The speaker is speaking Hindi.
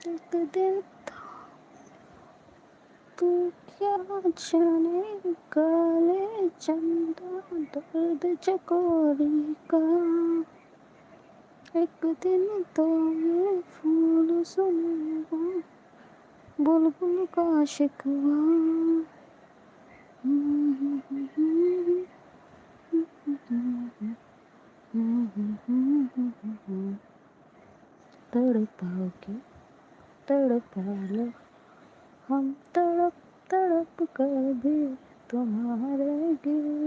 एक दिन तू क्या जाने, काले चंदा दर्द चकोरी का। एक दिन तो ये फूल सुनेगा, बुलबुल का शिकवा। तड़पाओगे, तड़पा लो, हम तड़प तड़प कर भी तुम्हारे गिर